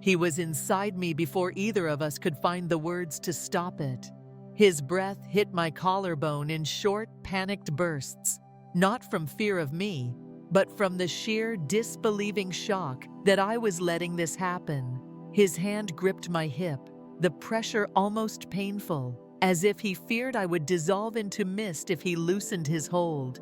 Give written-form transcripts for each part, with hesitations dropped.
He was inside me before either of us could find the words to stop it. His breath hit my collarbone in short, panicked bursts, not from fear of me, but from the sheer disbelieving shock that I was letting this happen. His hand gripped my hip, the pressure almost painful, as if he feared I would dissolve into mist if he loosened his hold.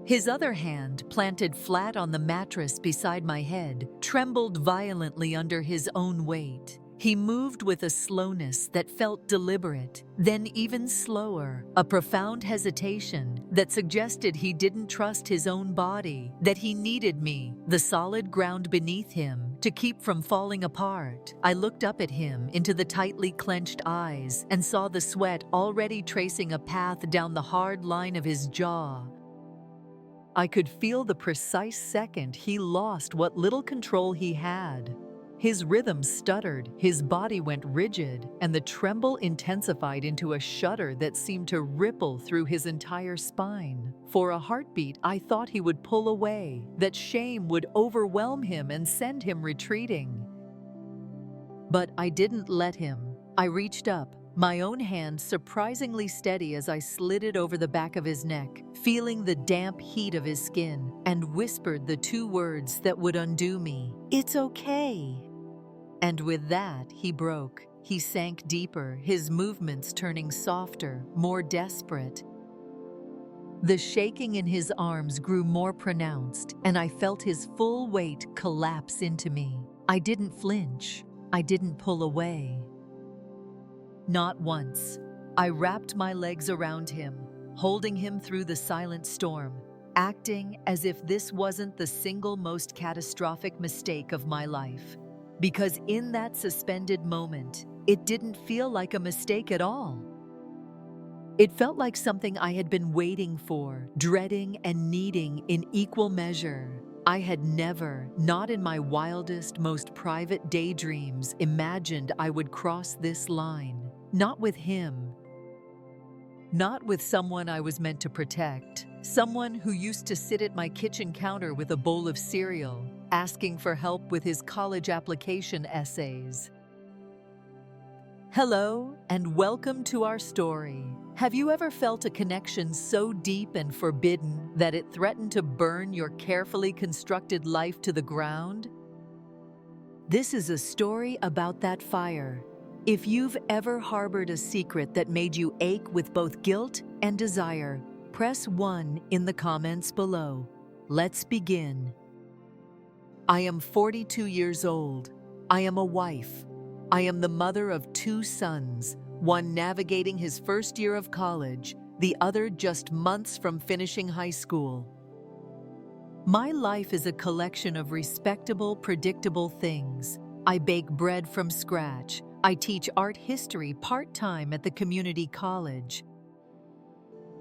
His other hand, planted flat on the mattress beside my head, trembled violently under his own weight. He moved with a slowness that felt deliberate, then even slower, a profound hesitation that suggested he didn't trust his own body, that he needed me, the solid ground beneath him, to keep from falling apart. I looked up at him into the tightly clenched eyes and saw the sweat already tracing a path down the hard line of his jaw. I could feel the precise second he lost what little control he had. His rhythm stuttered, his body went rigid, and the tremble intensified into a shudder that seemed to ripple through his entire spine. For a heartbeat, I thought he would pull away, that shame would overwhelm him and send him retreating. But I didn't let him. I reached up, my own hand surprisingly steady as I slid it over the back of his neck, feeling the damp heat of his skin, and whispered the two words that would undo me. "It's okay." And with that, he broke. He sank deeper, his movements turning softer, more desperate. The shaking in his arms grew more pronounced, and I felt his full weight collapse into me. I didn't flinch. I didn't pull away. Not once. I wrapped my legs around him, holding him through the silent storm, acting as if this wasn't the single most catastrophic mistake of my life. Because in that suspended moment, it didn't feel like a mistake at all. It felt like something I had been waiting for, dreading and needing in equal measure. I had never, not in my wildest, most private daydreams, imagined I would cross this line. Not with him. Not with someone I was meant to protect. Someone who used to sit at my kitchen counter with a bowl of cereal, asking for help with his college application essays. Hello, and welcome to our story. Have you ever felt a connection so deep and forbidden that it threatened to burn your carefully constructed life to the ground? This is a story about that fire. If you've ever harbored a secret that made you ache with both guilt and desire, press 1 in the comments below. Let's begin. I am 42 years old. I am a wife. I am the mother of 2 sons, one navigating his first year of college, the other just months from finishing high school. My life is a collection of respectable, predictable things. I bake bread from scratch. I teach art history part-time at the community college.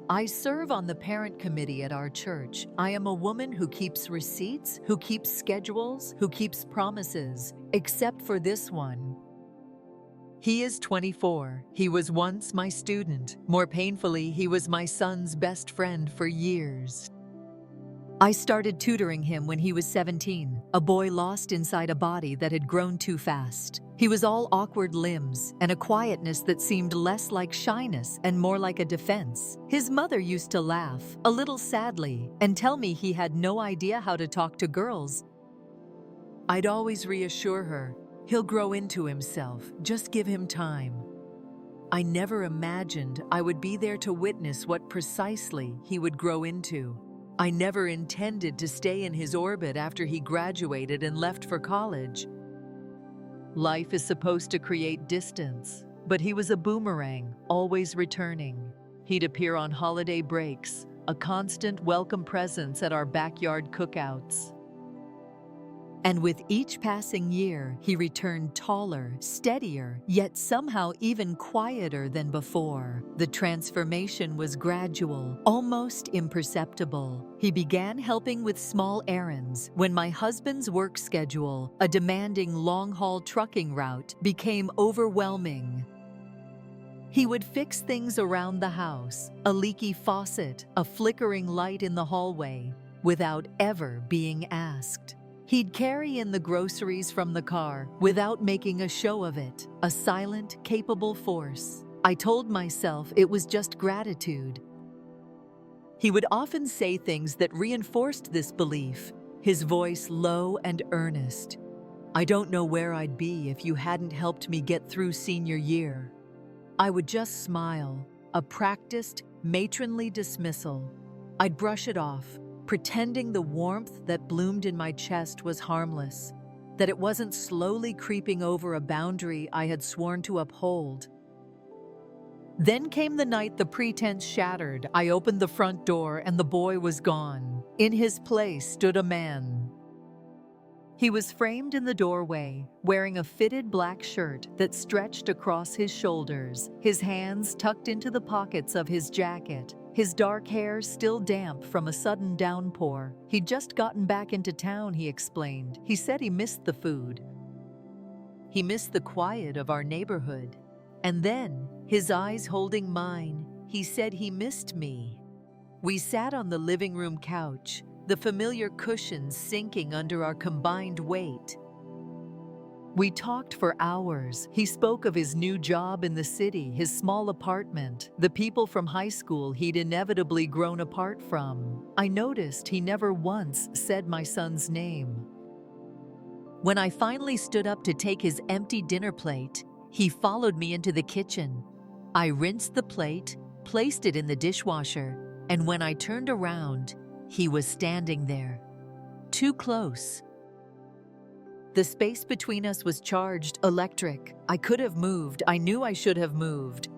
I serve on the parent committee at our church. I am a woman who keeps receipts, who keeps schedules, who keeps promises, except for this one. He is 24. He was once my student. More painfully, he was my son's best friend for years. I started tutoring him when he was 17, a boy lost inside a body that had grown too fast. He was all awkward limbs and a quietness that seemed less like shyness and more like a defense. His mother used to laugh, a little sadly, and tell me he had no idea how to talk to girls. I'd always reassure her, he'll grow into himself, just give him time. I never imagined I would be there to witness what precisely he would grow into. I never intended to stay in his orbit after he graduated and left for college. Life is supposed to create distance, but he was a boomerang, always returning. He'd appear on holiday breaks, a constant welcome presence at our backyard cookouts. And with each passing year, he returned taller, steadier, yet somehow even quieter than before. The transformation was gradual, almost imperceptible. He began helping with small errands when my husband's work schedule, a demanding long-haul trucking route, became overwhelming. He would fix things around the house, a leaky faucet, a flickering light in the hallway, without ever being asked. He'd carry in the groceries from the car without making a show of it, a silent, capable force. I told myself it was just gratitude. He would often say things that reinforced this belief, his voice low and earnest. "I don't know where I'd be if you hadn't helped me get through senior year." I would just smile, a practiced, matronly dismissal. I'd brush it off, pretending the warmth that bloomed in my chest was harmless, that it wasn't slowly creeping over a boundary I had sworn to uphold. Then came the night the pretense shattered. I opened the front door and the boy was gone. In his place stood a man. He was framed in the doorway, wearing a fitted black shirt that stretched across his shoulders, his hands tucked into the pockets of his jacket, his dark hair still damp from a sudden downpour. He'd just gotten back into town, he explained. He said he missed the food. He missed the quiet of our neighborhood. And then, his eyes holding mine, he said he missed me. We sat on the living room couch, the familiar cushions sinking under our combined weight. We talked for hours. He spoke of his new job in the city, his small apartment, the people from high school he'd inevitably grown apart from. I noticed he never once said my son's name. When I finally stood up to take his empty dinner plate, he followed me into the kitchen. I rinsed the plate, placed it in the dishwasher, and when I turned around, he was standing there, too close. The space between us was charged, electric. I could have moved. I knew I should have moved.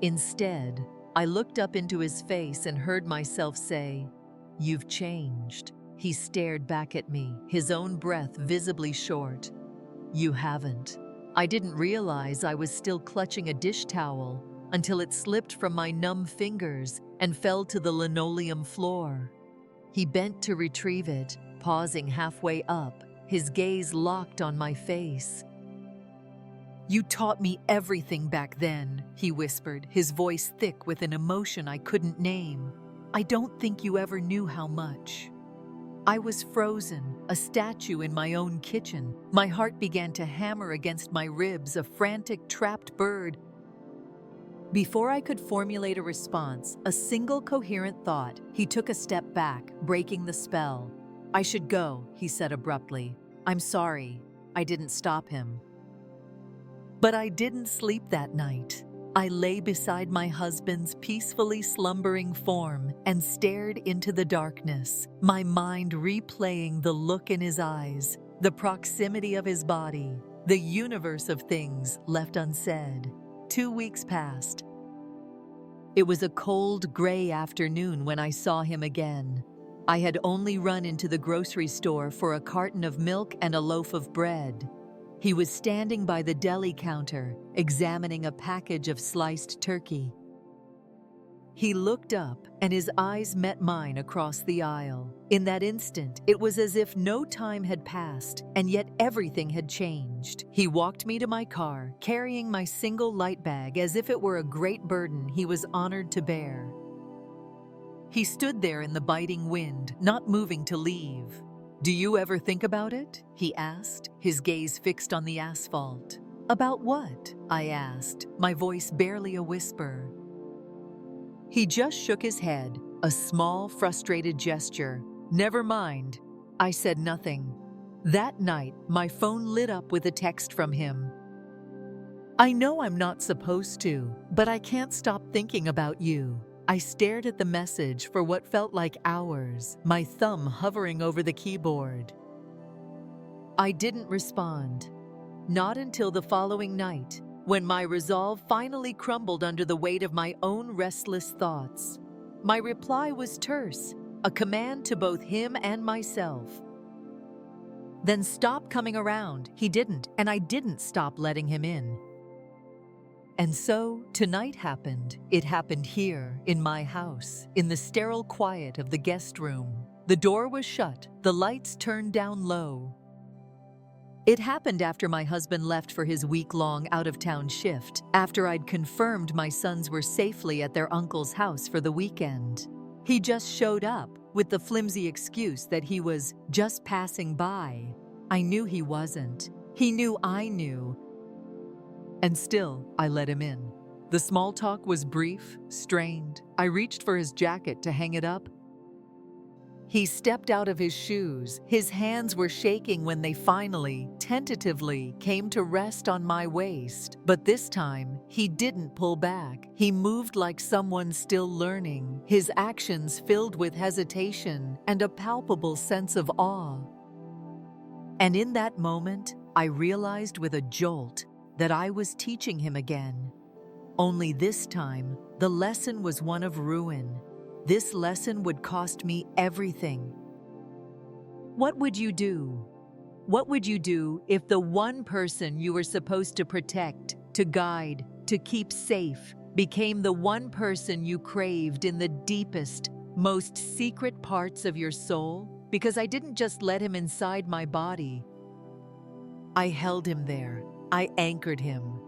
Instead, I looked up into his face and heard myself say, "You've changed." He stared back at me, his own breath visibly short. "You haven't." I didn't realize I was still clutching a dish towel until it slipped from my numb fingers and fell to the linoleum floor. He bent to retrieve it, pausing halfway up, his gaze locked on my face. "You taught me everything back then," he whispered, his voice thick with an emotion I couldn't name. "I don't think you ever knew how much." I was frozen, a statue in my own kitchen. My heart began to hammer against my ribs, a frantic, trapped bird. Before I could formulate a response, a single coherent thought, he took a step back, breaking the spell. "I should go," he said abruptly. "I'm sorry." I didn't stop him. But I didn't sleep that night. I lay beside my husband's peacefully slumbering form and stared into the darkness, my mind replaying the look in his eyes, the proximity of his body, the universe of things left unsaid. 2 weeks passed. It was a cold, gray afternoon when I saw him again. I had only run into the grocery store for a carton of milk and a loaf of bread. He was standing by the deli counter, examining a package of sliced turkey. He looked up, and his eyes met mine across the aisle. In that instant, it was as if no time had passed, and yet everything had changed. He walked me to my car, carrying my single light bag as if it were a great burden he was honored to bear. He stood there in the biting wind, not moving to leave. "Do you ever think about it?" he asked, his gaze fixed on the asphalt. "About what?" I asked, my voice barely a whisper. He just shook his head, a small, frustrated gesture. "Never mind." I said nothing. That night, my phone lit up with a text from him. "I know I'm not supposed to, but I can't stop thinking about you." I stared at the message for what felt like hours, my thumb hovering over the keyboard. I didn't respond. Not until the following night, when my resolve finally crumbled under the weight of my own restless thoughts. My reply was terse, a command to both him and myself. "Then stop coming around." He didn't, and I didn't stop letting him in. And so, tonight happened. It happened here, in my house, in the sterile quiet of the guest room. The door was shut, the lights turned down low. It happened after my husband left for his week-long out-of-town shift, after I'd confirmed my sons were safely at their uncle's house for the weekend. He just showed up with the flimsy excuse that he was just passing by. I knew he wasn't. He knew I knew. And still, I let him in. The small talk was brief, strained. I reached for his jacket to hang it up. He stepped out of his shoes. His hands were shaking when they finally, tentatively, came to rest on my waist. But this time, he didn't pull back. He moved like someone still learning, his actions filled with hesitation and a palpable sense of awe. And in that moment, I realized with a jolt that I was teaching him again. Only this time, the lesson was one of ruin. This lesson would cost me everything. What would you do? What would you do if the one person you were supposed to protect, to guide, to keep safe, became the one person you craved in the deepest, most secret parts of your soul? Because I didn't just let him inside my body. I held him there. I anchored him.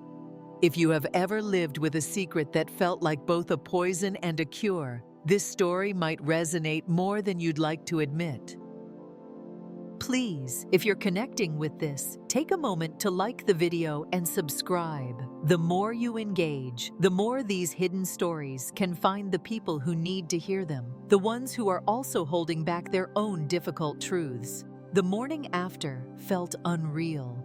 If you have ever lived with a secret that felt like both a poison and a cure, this story might resonate more than you'd like to admit. Please, if you're connecting with this, take a moment to like the video and subscribe. The more you engage, the more these hidden stories can find the people who need to hear them, the ones who are also holding back their own difficult truths. The morning after felt unreal.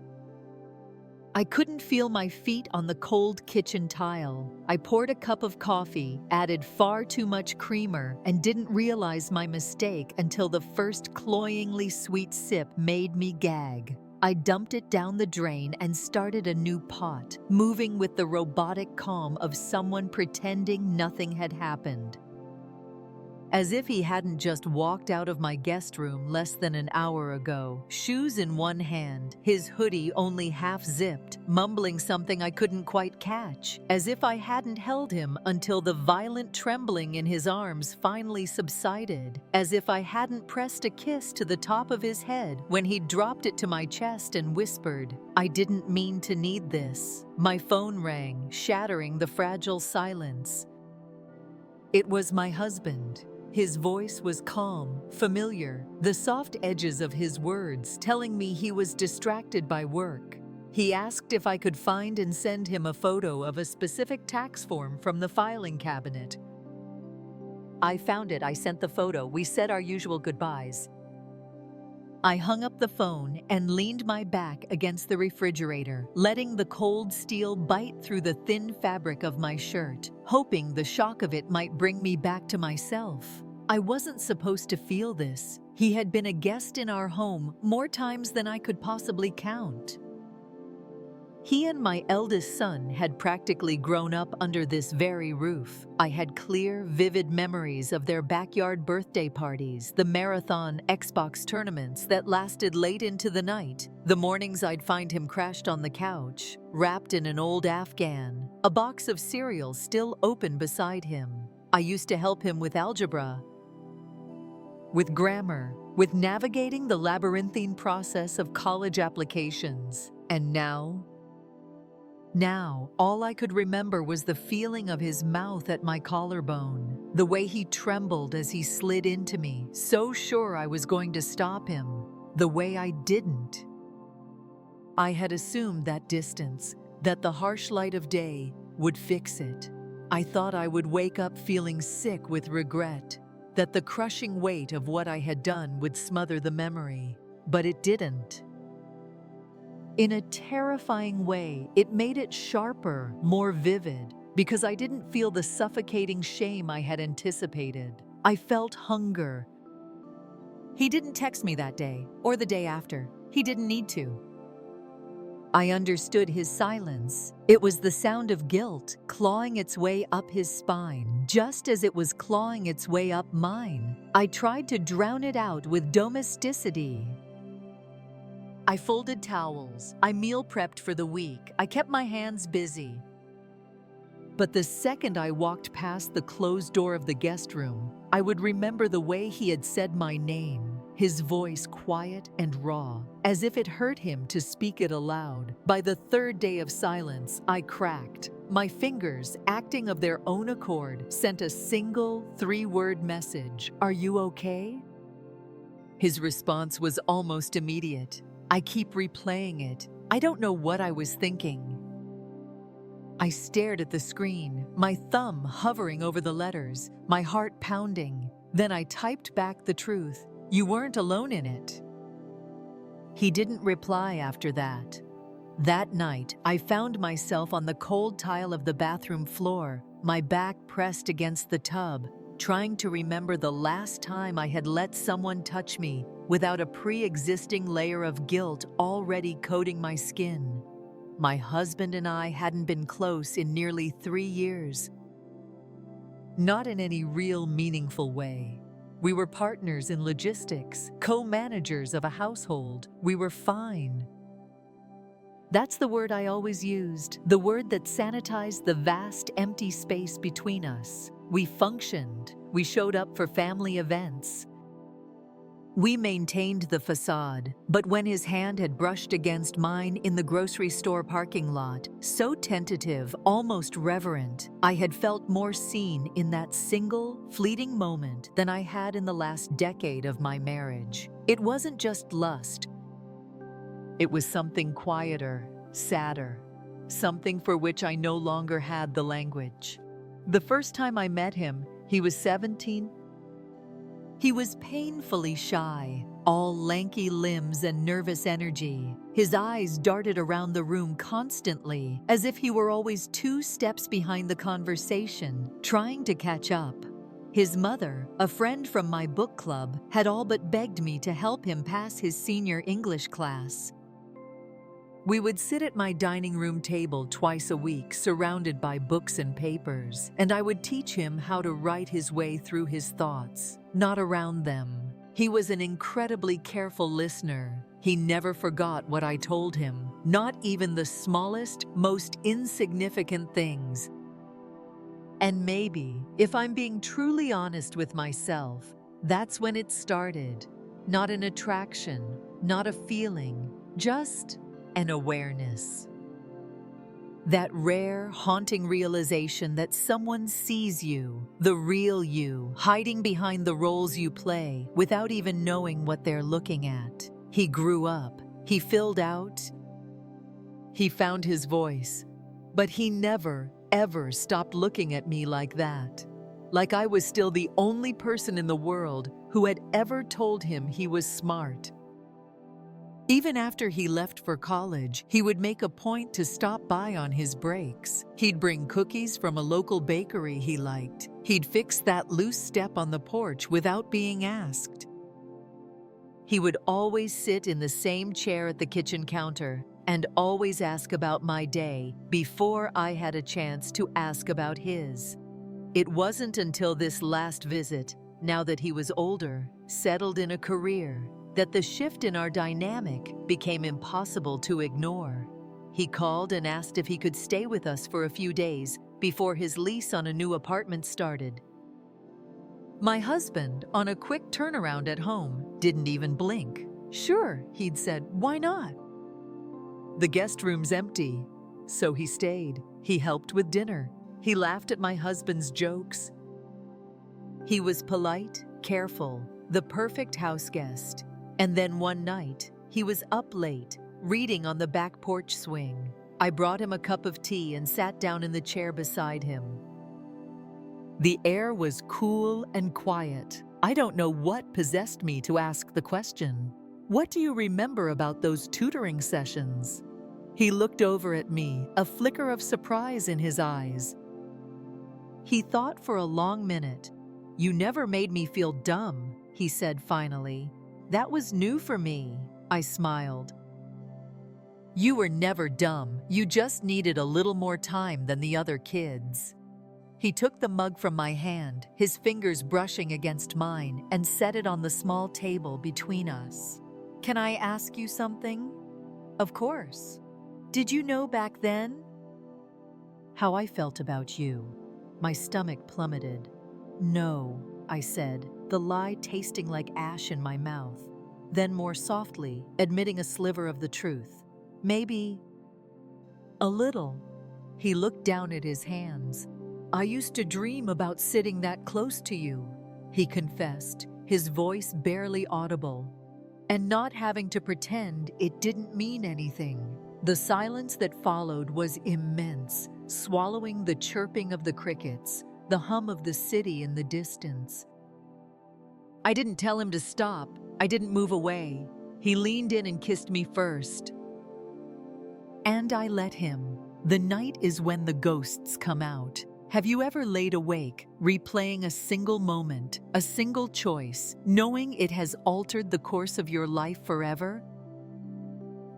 I couldn't feel my feet on the cold kitchen tile. I poured a cup of coffee, added far too much creamer, and didn't realize my mistake until the first cloyingly sweet sip made me gag. I dumped it down the drain and started a new pot, moving with the robotic calm of someone pretending nothing had happened. As if he hadn't just walked out of my guest room less than an hour ago, shoes in one hand, his hoodie only half-zipped, mumbling something I couldn't quite catch, as if I hadn't held him until the violent trembling in his arms finally subsided, as if I hadn't pressed a kiss to the top of his head when he dropped it to my chest and whispered, "I didn't mean to need this." My phone rang, shattering the fragile silence. It was my husband. His voice was calm, familiar, the soft edges of his words telling me he was distracted by work. He asked if I could find and send him a photo of a specific tax form from the filing cabinet. I found it. I sent the photo. We said our usual goodbyes. I hung up the phone and leaned my back against the refrigerator, letting the cold steel bite through the thin fabric of my shirt, hoping the shock of it might bring me back to myself. I wasn't supposed to feel this. He had been a guest in our home more times than I could possibly count. He and my eldest son had practically grown up under this very roof. I had clear, vivid memories of their backyard birthday parties, the marathon Xbox tournaments that lasted late into the night, the mornings I'd find him crashed on the couch, wrapped in an old Afghan, a box of cereal still open beside him. I used to help him with algebra, with grammar, with navigating the labyrinthine process of college applications. And now, all I could remember was the feeling of his mouth at my collarbone, the way he trembled as he slid into me, so sure I was going to stop him, the way I didn't. I had assumed that distance, that the harsh light of day would fix it. I thought I would wake up feeling sick with regret, that the crushing weight of what I had done would smother the memory, but it didn't. In a terrifying way, it made it sharper, more vivid, because I didn't feel the suffocating shame I had anticipated. I felt hunger. He didn't text me that day, or the day after. He didn't need to. I understood his silence. It was the sound of guilt clawing its way up his spine, just as it was clawing its way up mine. I tried to drown it out with domesticity. I folded towels. I meal prepped for the week. I kept my hands busy. But the second I walked past the closed door of the guest room, I would remember the way he had said my name, his voice quiet and raw, as if it hurt him to speak it aloud. By the third day of silence, I cracked. My fingers, acting of their own accord, sent a single 3-word message, "Are you okay?" His response was almost immediate. I keep replaying it. I don't know what I was thinking. I stared at the screen, my thumb hovering over the letters, my heart pounding. Then I typed back the truth. "You weren't alone in it." He didn't reply after that. That night, I found myself on the cold tile of the bathroom floor, my back pressed against the tub, trying to remember the last time I had let someone touch me without a pre-existing layer of guilt already coating my skin. My husband and I hadn't been close in nearly 3 years. Not in any real meaningful way. We were partners in logistics, co-managers of a household. We were fine. That's the word I always used, the word that sanitized the vast empty space between us. We functioned. We showed up for family events. We maintained the facade, but when his hand had brushed against mine in the grocery store parking lot, so tentative, almost reverent, I had felt more seen in that single, fleeting moment than I had in the last decade of my marriage. It wasn't just lust. It was something quieter, sadder, something for which I no longer had the language. The first time I met him, he was 17. He was painfully shy, all lanky limbs and nervous energy. His eyes darted around the room constantly, as if he were always 2 steps behind the conversation, trying to catch up. His mother, a friend from my book club, had all but begged me to help him pass his senior English class. We would sit at my dining room table twice a week, surrounded by books and papers, and I would teach him how to write his way through his thoughts, not around them. He was an incredibly careful listener. He never forgot what I told him, not even the smallest, most insignificant things. And maybe, if I'm being truly honest with myself, that's when it started. Not an attraction, not a feeling, just an awareness. That rare, haunting realization that someone sees you, the real you, hiding behind the roles you play without even knowing what they're looking at. He grew up, he filled out, he found his voice, but he never, ever stopped looking at me like that. Like I was still the only person in the world who had ever told him he was smart. Even after he left for college, he would make a point to stop by on his breaks. He'd bring cookies from a local bakery he liked. He'd fix that loose step on the porch without being asked. He would always sit in the same chair at the kitchen counter and always ask about my day before I had a chance to ask about his. It wasn't until this last visit, now that he was older, settled in a career, that the shift in our dynamic became impossible to ignore. He called and asked if he could stay with us for a few days before his lease on a new apartment started. My husband, on a quick turnaround at home, didn't even blink. "Sure," he'd said, "why not?" The guest room's empty, so he stayed. He helped with dinner. He laughed at my husband's jokes. He was polite, careful, the perfect house guest. And then one night, he was up late, reading on the back porch swing. I brought him a cup of tea and sat down in the chair beside him. The air was cool and quiet. I don't know what possessed me to ask the question. "What do you remember about those tutoring sessions?" He looked over at me, a flicker of surprise in his eyes. He thought for a long minute. "You never made me feel dumb," he said finally. "That was new for me." I smiled. "You were never dumb. You just needed a little more time than the other kids." He took the mug from my hand, his fingers brushing against mine, and set it on the small table between us. "Can I ask you something?" "Of course." "Did you know back then?" "How I felt about you?" My stomach plummeted. "No," I said, the lie tasting like ash in my mouth. Then more softly, admitting a sliver of the truth. "Maybe a little." He looked down at his hands. "I used to dream about sitting that close to you," he confessed, his voice barely audible, "and not having to pretend it didn't mean anything." The silence that followed was immense, swallowing the chirping of the crickets, the hum of the city in the distance. I didn't tell him to stop. I didn't move away. He leaned in and kissed me first. And I let him. The night is when the ghosts come out. Have you ever laid awake, replaying a single moment, a single choice, knowing it has altered the course of your life forever?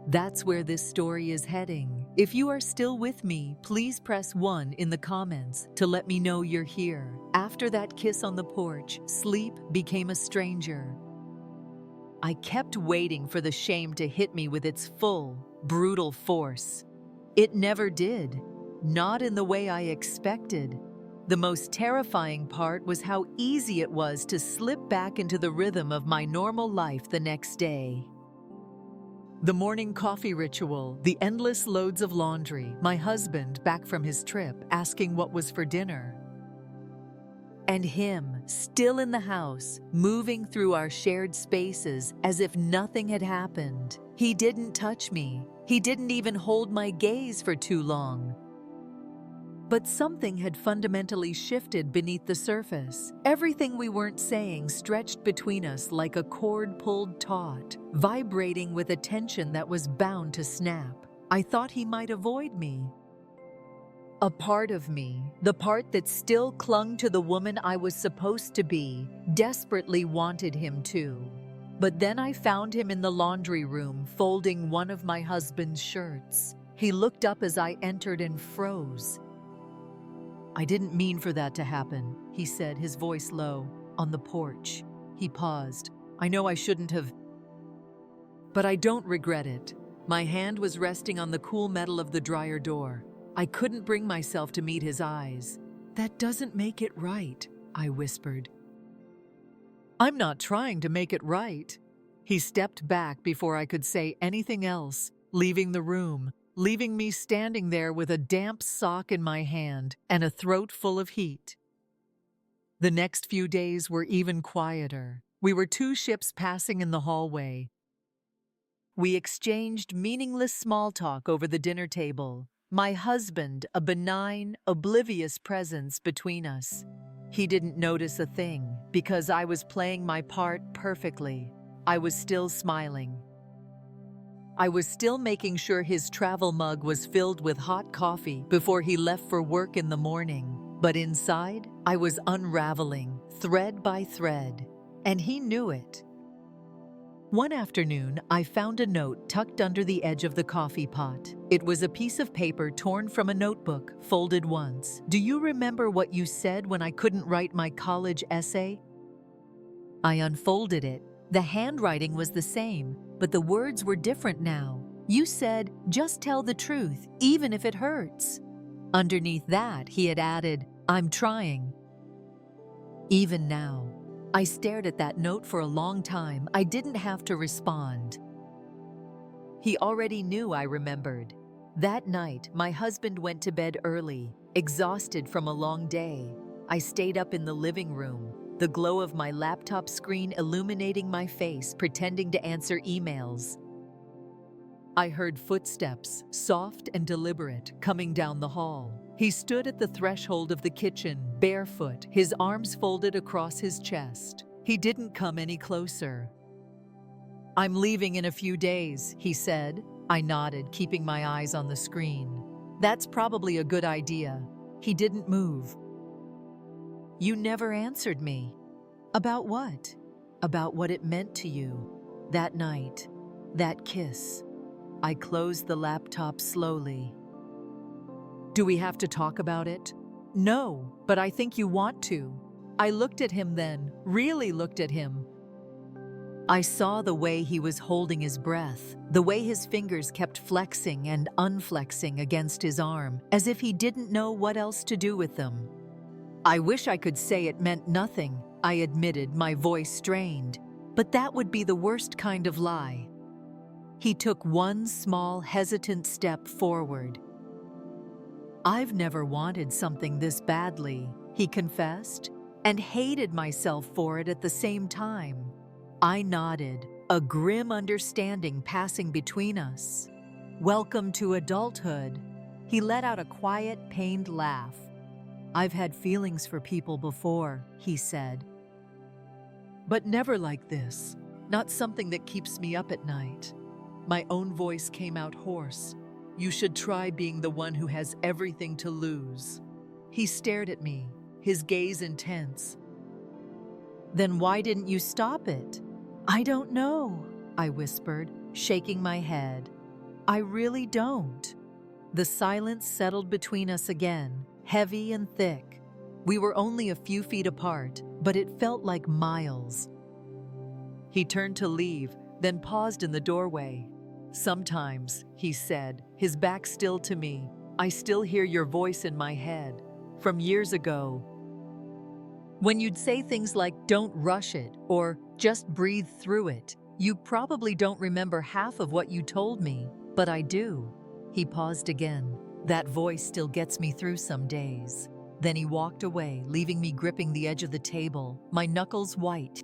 That's where this story is heading. If you are still with me, please press 1 in the comments to let me know you're here. After that kiss on the porch, sleep became a stranger. I kept waiting for the shame to hit me with its full, brutal force. It never did, not in the way I expected. The most terrifying part was how easy it was to slip back into the rhythm of my normal life the next day. The morning coffee ritual, the endless loads of laundry, my husband back from his trip asking what was for dinner. And him, still in the house, moving through our shared spaces as if nothing had happened. He didn't touch me. He didn't even hold my gaze for too long. But something had fundamentally shifted beneath the surface. Everything we weren't saying stretched between us like a cord pulled taut, vibrating with a tension that was bound to snap. I thought he might avoid me. A part of me, the part that still clung to the woman I was supposed to be, desperately wanted him to. But then I found him in the laundry room folding one of my husband's shirts. He looked up as I entered and froze. "I didn't mean for that to happen," he said, his voice low. On the porch, he paused. "I know I shouldn't have, but I don't regret it." My hand was resting on the cool metal of the dryer door. I couldn't bring myself to meet his eyes. "That doesn't make it right," I whispered. "I'm not trying to make it right." He stepped back before I could say anything else, leaving the room, leaving me standing there with a damp sock in my hand and a throat full of heat. The next few days were even quieter. We were 2 ships passing in the hallway. We exchanged meaningless small talk over the dinner table. My husband, a benign, oblivious presence between us. He didn't notice a thing because I was playing my part perfectly. I was still smiling. I was still making sure his travel mug was filled with hot coffee before he left for work in the morning. But inside, I was unraveling, thread by thread, and he knew it. One afternoon, I found a note tucked under the edge of the coffee pot. It was a piece of paper torn from a notebook, folded once. "Do you remember what you said when I couldn't write my college essay?" I unfolded it. The handwriting was the same, but the words were different now. You said, "Just tell the truth, even if it hurts." Underneath that, he had added, "I'm trying." Even now, I stared at that note for a long time. I didn't have to respond. He already knew I remembered. That night, my husband went to bed early, exhausted from a long day. I stayed up in the living room, the glow of my laptop screen illuminating my face, pretending to answer emails. I heard footsteps, soft and deliberate, coming down the hall. He stood at the threshold of the kitchen, barefoot, his arms folded across his chest. He didn't come any closer. "I'm leaving in a few days," he said. I nodded, keeping my eyes on the screen. "That's probably a good idea." He didn't move. "You never answered me." "About what?" "About what it meant to you. That night. That kiss." I closed the laptop slowly. "Do we have to talk about it?" "No, but I think you want to." I looked at him then, really looked at him. I saw the way he was holding his breath, the way his fingers kept flexing and unflexing against his arm, as if he didn't know what else to do with them. "I wish I could say it meant nothing," I admitted, my voice strained. "But that would be the worst kind of lie." He took one small, hesitant step forward. I've never wanted something this badly, he confessed, and hated myself for it at the same time. I nodded, a grim understanding passing between us. Welcome to adulthood. He let out a quiet, pained laugh. I've had feelings for people before, he said. But never like this. Not something that keeps me up at night. My own voice came out hoarse. You should try being the one who has everything to lose. He stared at me, his gaze intense. Then why didn't you stop it? I don't know, I whispered, shaking my head. I really don't. The silence settled between us again, heavy and thick. We were only a few feet apart, but it felt like miles. He turned to leave, then paused in the doorway. Sometimes, he said, his back still to me, I still hear your voice in my head, from years ago. When you'd say things like, don't rush it, or just breathe through it, you probably don't remember half of what you told me, but I do. He paused again. That voice still gets me through some days. Then he walked away, leaving me gripping the edge of the table, my knuckles white.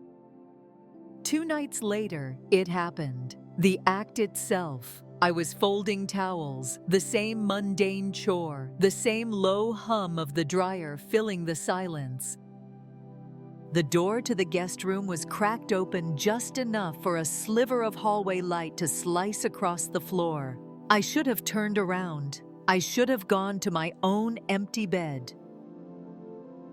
2 nights later, it happened. The act itself. I was folding towels, the same mundane chore, the same low hum of the dryer filling the silence. The door to the guest room was cracked open just enough for a sliver of hallway light to slice across the floor. I should have turned around. I should have gone to my own empty bed.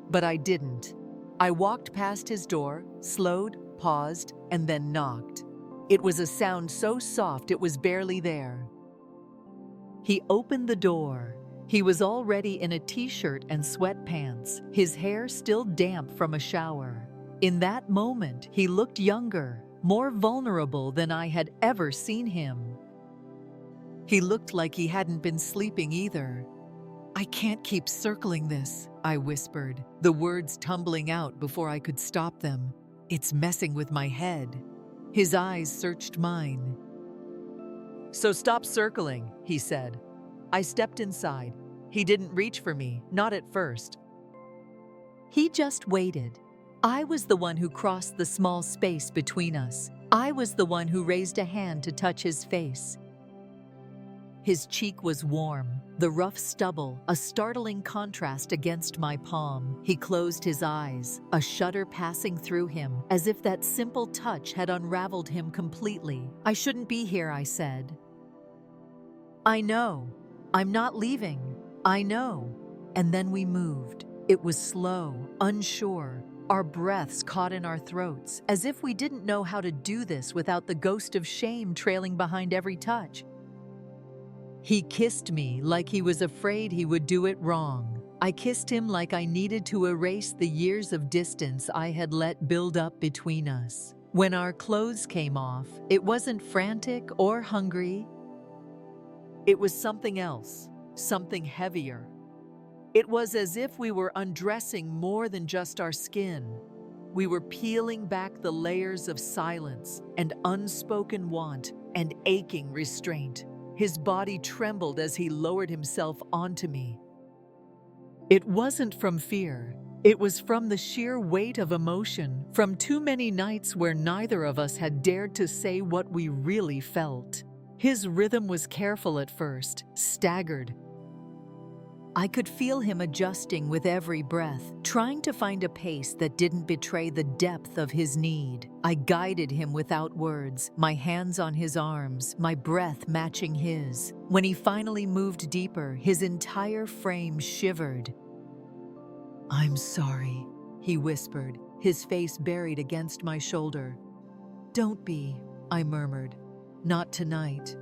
But I didn't. I walked past his door, slowed, paused, and then knocked. It was a sound so soft it was barely there. He opened the door. He was already in a t-shirt and sweatpants, his hair still damp from a shower. In that moment, he looked younger, more vulnerable than I had ever seen him. He looked like he hadn't been sleeping either. I can't keep circling this, I whispered, the words tumbling out before I could stop them. It's messing with my head. His eyes searched mine. So stop circling, he said. I stepped inside. He didn't reach for me, not at first. He just waited. I was the one who crossed the small space between us. I was the one who raised a hand to touch his face. His cheek was warm, the rough stubble, a startling contrast against my palm. He closed his eyes, a shudder passing through him, as if that simple touch had unraveled him completely. I shouldn't be here, I said. I know. I'm not leaving. I know. And then we moved. It was slow, unsure, our breaths caught in our throats, as if we didn't know how to do this without the ghost of shame trailing behind every touch. He kissed me like he was afraid he would do it wrong. I kissed him like I needed to erase the years of distance I had let build up between us. When our clothes came off, it wasn't frantic or hungry. It was something else, something heavier. It was as if we were undressing more than just our skin. We were peeling back the layers of silence and unspoken want and aching restraint. His body trembled as he lowered himself onto me. It wasn't from fear. It was from the sheer weight of emotion, from too many nights where neither of us had dared to say what we really felt. His rhythm was careful at first, staggered. I could feel him adjusting with every breath, trying to find a pace that didn't betray the depth of his need. I guided him without words, my hands on his arms, my breath matching his. When he finally moved deeper, his entire frame shivered. "I'm sorry," he whispered, his face buried against my shoulder. "Don't be," I murmured. "Not tonight."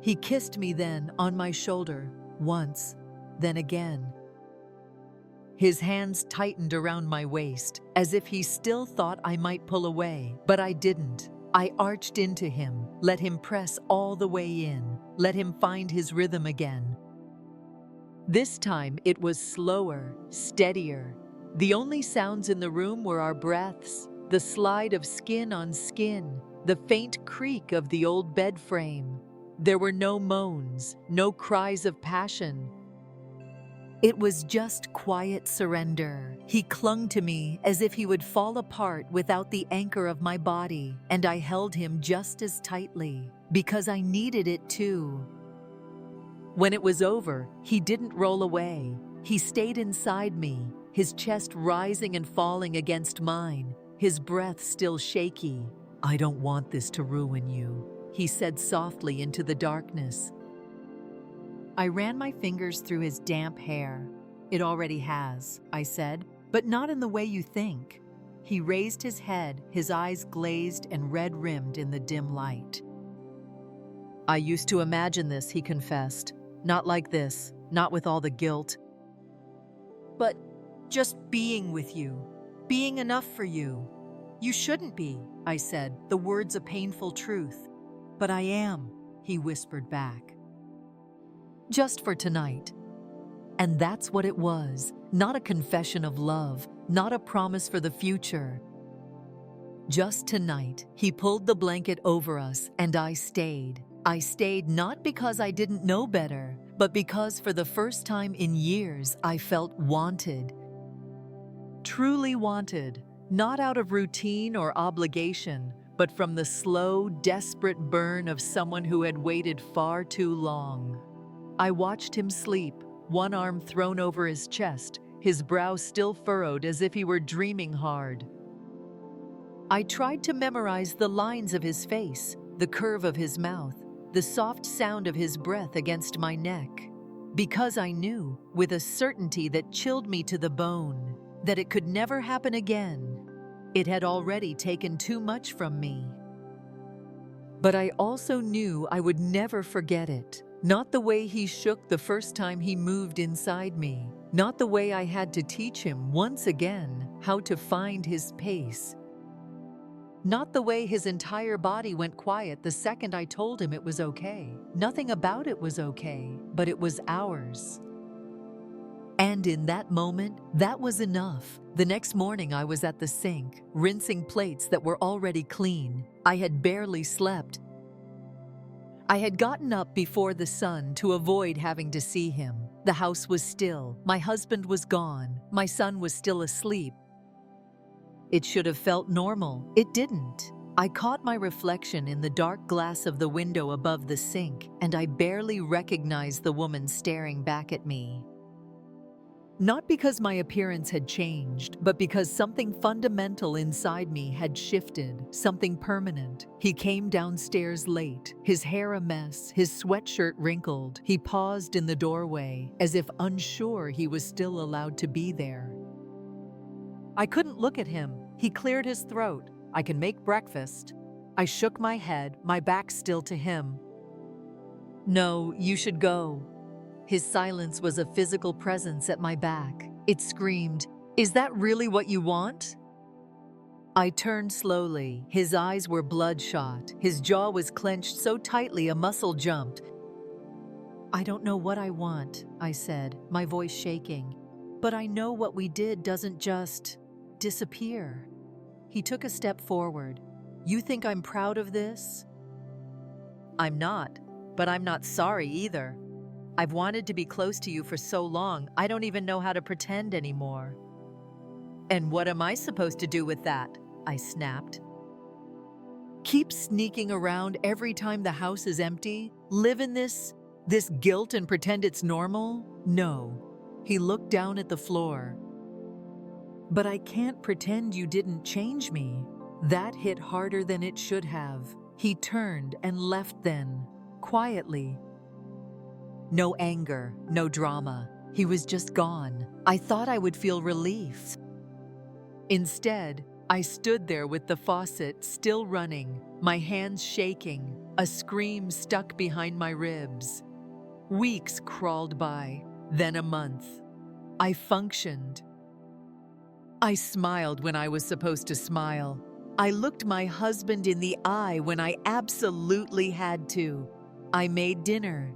He kissed me then, on my shoulder, once. Then again. His hands tightened around my waist, as if he still thought I might pull away, but I didn't. I arched into him, let him press all the way in, let him find his rhythm again. This time it was slower, steadier. The only sounds in the room were our breaths, the slide of skin on skin, the faint creak of the old bed frame. There were no moans, no cries of passion. It was just quiet surrender. He clung to me as if he would fall apart without the anchor of my body, and I held him just as tightly, because I needed it too. When it was over, he didn't roll away. He stayed inside me, his chest rising and falling against mine, his breath still shaky. "I don't want this to ruin you," he said softly into the darkness. I ran my fingers through his damp hair. "It already has," I said, "but not in the way you think." He raised his head, his eyes glazed and red-rimmed in the dim light. "I used to imagine this," he confessed. "Not like this, not with all the guilt. But just being with you, being enough for you. You shouldn't be," I said, the words a painful truth. "But I am," he whispered back. "Just for tonight." And that's what it was, not a confession of love, not a promise for the future. Just tonight, he pulled the blanket over us and I stayed. I stayed not because I didn't know better, but because for the first time in years I felt wanted. Truly wanted, not out of routine or obligation, but from the slow, desperate burn of someone who had waited far too long. I watched him sleep, one arm thrown over his chest, his brow still furrowed as if he were dreaming hard. I tried to memorize the lines of his face, the curve of his mouth, the soft sound of his breath against my neck, because I knew, with a certainty that chilled me to the bone, that it could never happen again. It had already taken too much from me. But I also knew I would never forget it. Not the way he shook the first time he moved inside me. Not the way I had to teach him once again how to find his pace. Not the way his entire body went quiet the second I told him it was okay. Nothing about it was okay, but it was ours. And in that moment, that was enough. The next morning I was at the sink, rinsing plates that were already clean. I had barely slept. I had gotten up before the sun to avoid having to see him. The house was still, my husband was gone, my son was still asleep. It should have felt normal. It didn't. I caught my reflection in the dark glass of the window above the sink, and I barely recognized the woman staring back at me. Not because my appearance had changed, but because something fundamental inside me had shifted, something permanent. He came downstairs late, his hair a mess, his sweatshirt wrinkled. He paused in the doorway, as if unsure he was still allowed to be there. I couldn't look at him. He cleared his throat. "I can make breakfast." I shook my head, my back still to him. "No, you should go." His silence was a physical presence at my back. It screamed, "Is that really what you want?" I turned slowly. His eyes were bloodshot. His jaw was clenched so tightly a muscle jumped. "I don't know what I want," I said, my voice shaking. "But I know what we did doesn't just disappear." He took a step forward. "You think I'm proud of this?" "I'm not, but I'm not sorry either. I've wanted to be close to you for so long, I don't even know how to pretend anymore." "And what am I supposed to do with that?" I snapped. "Keep sneaking around every time the house is empty? Live in this guilt and pretend it's normal? No." He looked down at the floor. "But I can't pretend you didn't change me." That hit harder than it should have. He turned and left then, quietly. No anger, no drama. He was just gone. I thought I would feel relief. Instead, I stood there with the faucet still running, my hands shaking, a scream stuck behind my ribs. Weeks crawled by, then a month. I functioned. I smiled when I was supposed to smile. I looked my husband in the eye when I absolutely had to. I made dinner.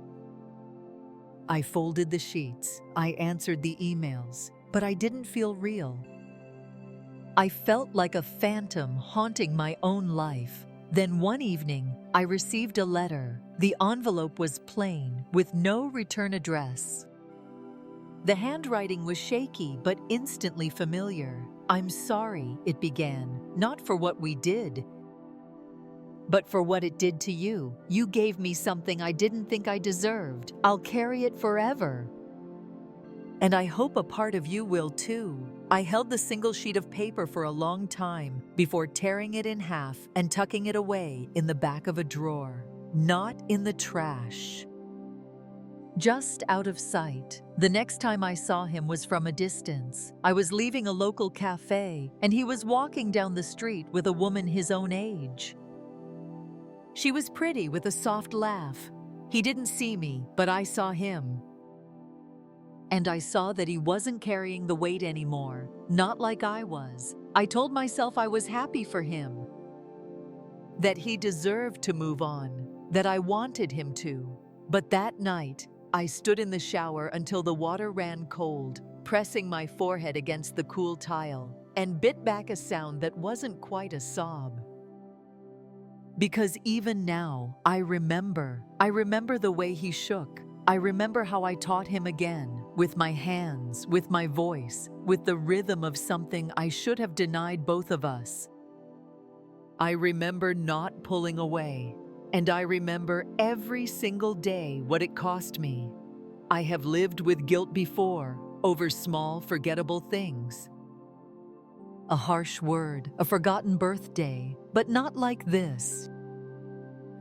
I folded the sheets. I answered the emails, but I didn't feel real. I felt like a phantom haunting my own life. Then one evening, I received a letter. The envelope was plain, with no return address. The handwriting was shaky but instantly familiar. "I'm sorry," it began, "not for what we did, but for what it did to you. You gave me something I didn't think I deserved. I'll carry it forever. And I hope a part of you will too." I held the single sheet of paper for a long time before tearing it in half and tucking it away in the back of a drawer. Not in the trash. Just out of sight. The next time I saw him was from a distance. I was leaving a local cafe, and he was walking down the street with a woman his own age. She was pretty with a soft laugh. He didn't see me, but I saw him. And I saw that he wasn't carrying the weight anymore, not like I was. I told myself I was happy for him, that he deserved to move on, that I wanted him to. But that night, I stood in the shower until the water ran cold, pressing my forehead against the cool tile, and bit back a sound that wasn't quite a sob. Because even now, I remember the way he shook. I remember how I taught him again, with my hands, with my voice, with the rhythm of something I should have denied both of us. I remember not pulling away, and I remember every single day what it cost me. I have lived with guilt before, over small, forgettable things. A harsh word, a forgotten birthday, but not like this.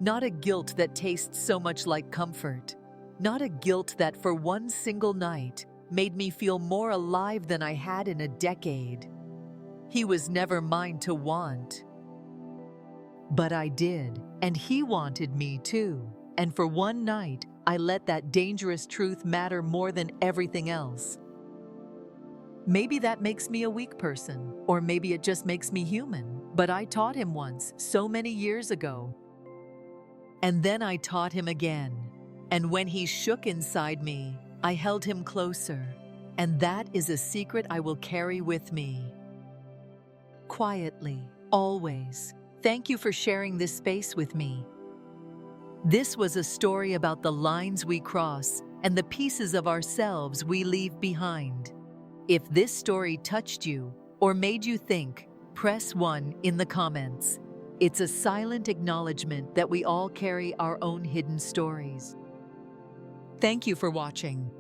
Not a guilt that tastes so much like comfort. Not a guilt that for one single night made me feel more alive than I had in a decade. He was never mine to want. But I did, and he wanted me too. And for one night, I let that dangerous truth matter more than everything else. Maybe that makes me a weak person, or maybe it just makes me human. But I taught him once, so many years ago. And then I taught him again. And when he shook inside me, I held him closer. And that is a secret I will carry with me. Quietly, always. Thank you for sharing this space with me. This was a story about the lines we cross and the pieces of ourselves we leave behind. If this story touched you or made you think, press 1 in the comments. It's a silent acknowledgement that we all carry our own hidden stories. Thank you for watching.